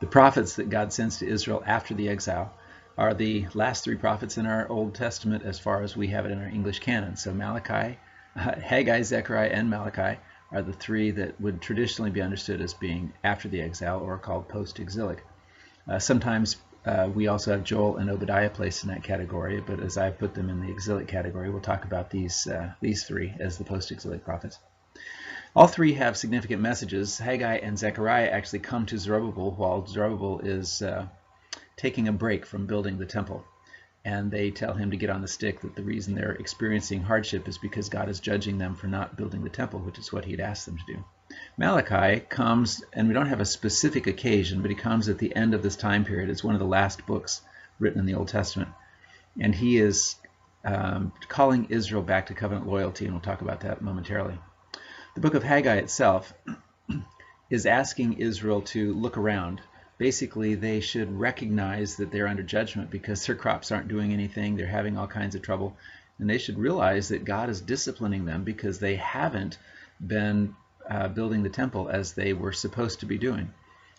The prophets that God sends to Israel after the exile are the last three prophets in our Old Testament as far as we have it in our English canon. So Malachi, Haggai, Zechariah, and Malachi are the three that would traditionally be understood as being after the exile or called post-exilic. Sometimes we also have Joel and Obadiah placed in that category, but as I put them in the exilic category, we'll talk about these three as the post-exilic prophets. All three have significant messages. Haggai and Zechariah actually come to Zerubbabel while Zerubbabel is taking a break from building the temple. And they tell him to get on the stick, that the reason they're experiencing hardship is because God is judging them for not building the temple, which is what he had asked them to do. Malachi comes, and we don't have a specific occasion, but he comes at the end of this time period. It's one of the last books written in the Old Testament. And he is calling Israel back to covenant loyalty, and we'll talk about that momentarily. The book of Haggai itself is asking Israel to look around. Basically, they should recognize that they're under judgment because their crops aren't doing anything. They're having all kinds of trouble. And they should realize that God is disciplining them because they haven't been building the temple as they were supposed to be doing.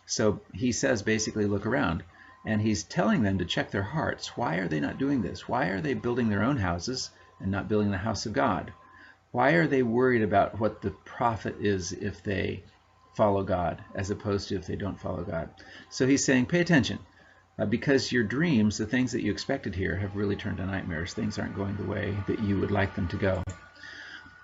So he says, basically, look around. And he's telling them to check their hearts. Why are they not doing this? Why are they building their own houses and not building the house of God? Why are they worried about what the profit is if they follow God as opposed to if they don't follow God? So he's saying, pay attention, because your dreams, the things that you expected here, have really turned to nightmares. Things aren't going the way that you would like them to go.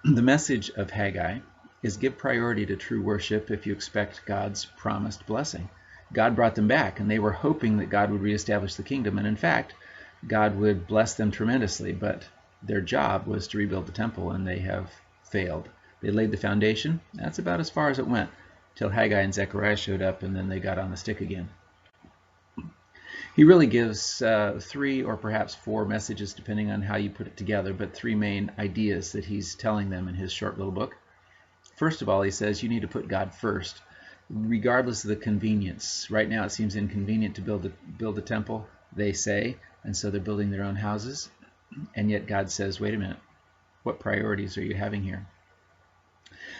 The message of Haggai is give priority to true worship if you expect God's promised blessing. God brought them back, and they were hoping that God would reestablish the kingdom, and in fact, God would bless them tremendously, but their job was to rebuild the temple, and they have failed. They laid the foundation. That's about as far as it went, till Haggai and Zechariah showed up, and then they got on the stick again. He really gives 3 or perhaps 4 messages, depending on how you put it together, but 3 main ideas that he's telling them in his short little book. First of all, he says you need to put God first, regardless of the convenience. Right now it seems inconvenient to build the temple, they say, and so they're building their own houses. And yet God says, wait a minute, what priorities are you having here?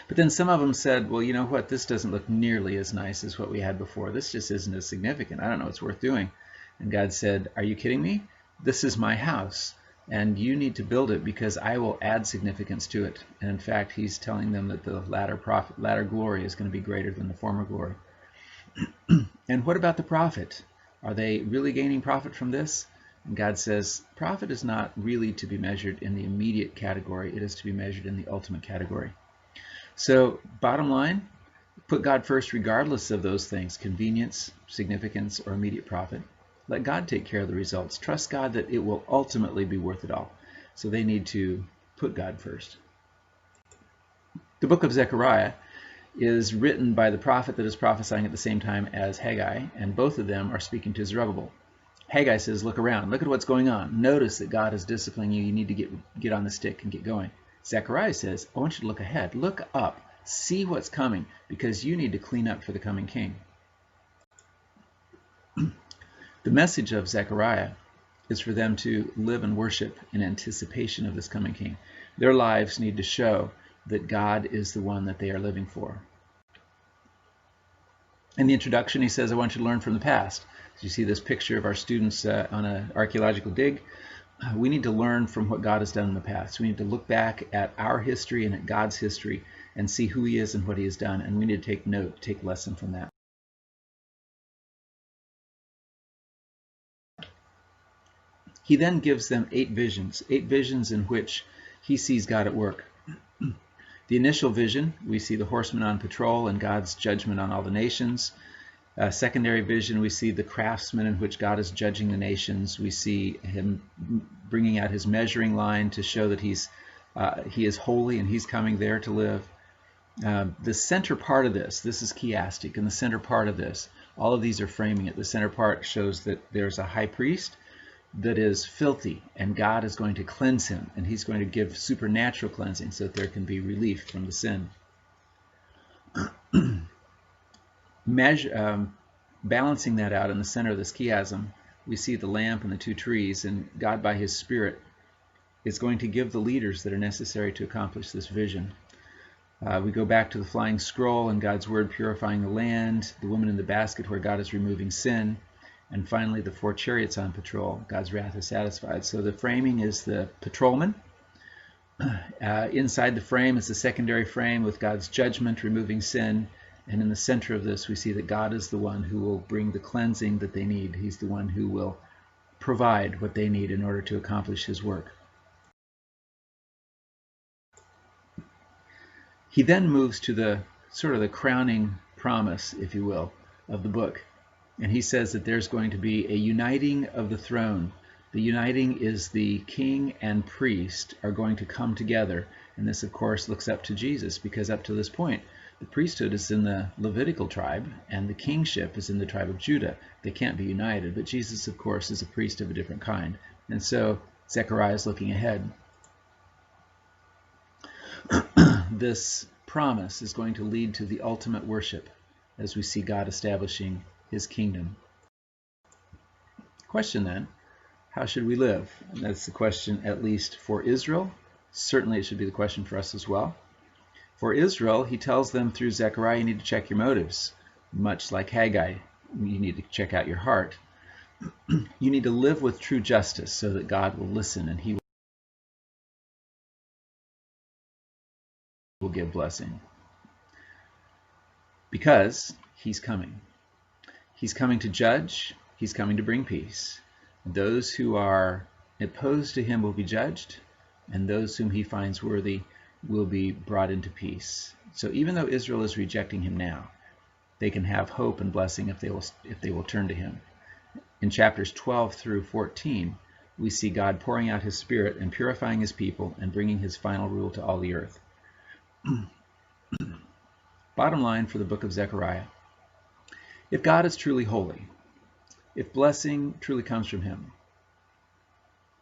But then some of them said, well, you know what, this doesn't look nearly as nice as what we had before. This just isn't as significant. I don't know, it's worth doing. And God said, are you kidding me? This is my house, and you need to build it because I will add significance to it. And in fact, he's telling them that the latter glory is going to be greater than the former glory. And what about the profit? Are they really gaining profit from this? And God says, profit is not really to be measured in the immediate category. It is to be measured in the ultimate category. So bottom line, put God first regardless of those things, convenience, significance, or immediate profit. Let God take care of the results. Trust God that it will ultimately be worth it all. So they need to put God first. The book of Zechariah is written by the prophet that is prophesying at the same time as Haggai, and both of them are speaking to Zerubbabel. Haggai says, look around, look at what's going on. Notice that God is disciplining you. You need to get on the stick and get going. Zechariah says, I want you to look ahead, look up, see what's coming, because you need to clean up for the coming king. The message of Zechariah is for them to live and worship in anticipation of this coming king. Their lives need to show that God is the one that they are living for. In the introduction, he says, I want you to learn from the past. So you see this picture of our students on an archaeological dig. We need to learn from what God has done in the past. We need to look back at our history and at God's history and see who he is and what he has done. And we need to take note, take lesson from that. He then gives them 8 visions in which he sees God at work. The initial vision, we see the horsemen on patrol and God's judgment on all the nations. Secondary vision, we see the craftsman in which God is judging the nations. We see him bringing out his measuring line to show that he is holy and he's coming there to live. The center part of this is chiastic, and the center part of this, all of these are framing it. The center part shows that there's a high priest that is filthy, and God is going to cleanse him, and he's going to give supernatural cleansing so that there can be relief from the sin. Balancing that out in the center of this chiasm, we see the lamp and the 2 trees, and God by his Spirit is going to give the leaders that are necessary to accomplish this vision. We go back to the flying scroll and God's word purifying the land, the woman in the basket where God is removing sin, and finally the 4 chariots on patrol. God's wrath is satisfied. So the framing is the patrolman. Inside the frame is the secondary frame with God's judgment removing sin. And in the center of this, we see that God is the one who will bring the cleansing that they need. He's the one who will provide what they need in order to accomplish his work. He then moves to the sort of the crowning promise, if you will, of the book. And he says that there's going to be a uniting of the throne. The uniting is the king and priest are going to come together. And this, of course, looks up to Jesus, because up to this point, the priesthood is in the Levitical tribe and the kingship is in the tribe of Judah. They can't be united. But Jesus, of course, is a priest of a different kind. And so Zechariah is looking ahead. This promise is going to lead to the ultimate worship as we see God establishing his kingdom. Question then, how should we live? And that's the question at least for Israel. Certainly it should be the question for us as well. For Israel, he tells them through Zechariah, you need to check your motives. Much like Haggai, you need to check out your heart. You need to live with true justice so that God will listen and he will give blessing. Because he's coming. He's coming to judge. He's coming to bring peace. Those who are opposed to him will be judged, and those whom he finds worthy will be brought into peace. So even though Israel is rejecting him now, they can have hope and blessing if they will turn to him. In chapters 12 through 14, we see God pouring out his Spirit and purifying his people and bringing his final rule to all the earth. Bottom line for the book of Zechariah: if God is truly holy, if blessing truly comes from him,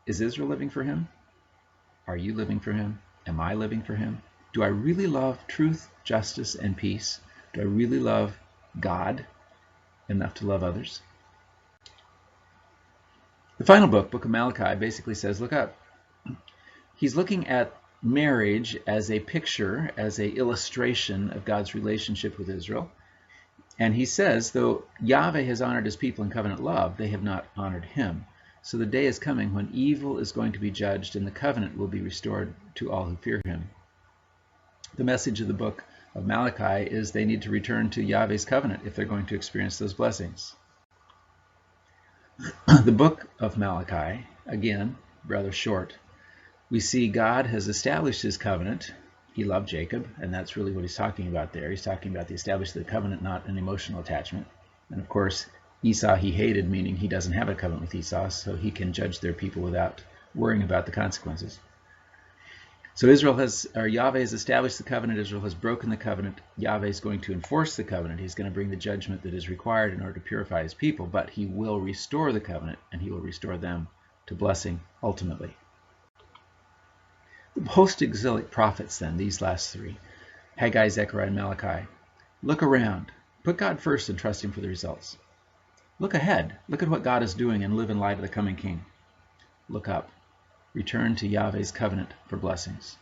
is Israel living for him? Are you living for him? Am I living for him? Do I really love truth, justice, and peace? Do I really love God enough to love others? The final book of Malachi, basically says, look up. He's looking at marriage as a picture, as an illustration of God's relationship with Israel. And he says, though Yahweh has honored his people in covenant love, they have not honored him. So the day is coming when evil is going to be judged and the covenant will be restored to all who fear him. The message of the book of Malachi is they need to return to Yahweh's covenant if they're going to experience those blessings. The book of Malachi, again, rather short. We see God has established his covenant. He loved Jacob, and that's really what he's talking about there. He's talking about the establishment of the covenant, not an emotional attachment. And of course, Esau he hated, meaning he doesn't have a covenant with Esau, so he can judge their people without worrying about the consequences. So Yahweh has established the covenant. Israel has broken the covenant. Yahweh is going to enforce the covenant. He's going to bring the judgment that is required in order to purify his people, but he will restore the covenant, and he will restore them to blessing ultimately. The post-exilic prophets then, these last three, Haggai, Zechariah, and Malachi, look around. Put God first and trust him for the results. Look ahead. Look at what God is doing and live in light of the coming king. Look up. Return to Yahweh's covenant for blessings.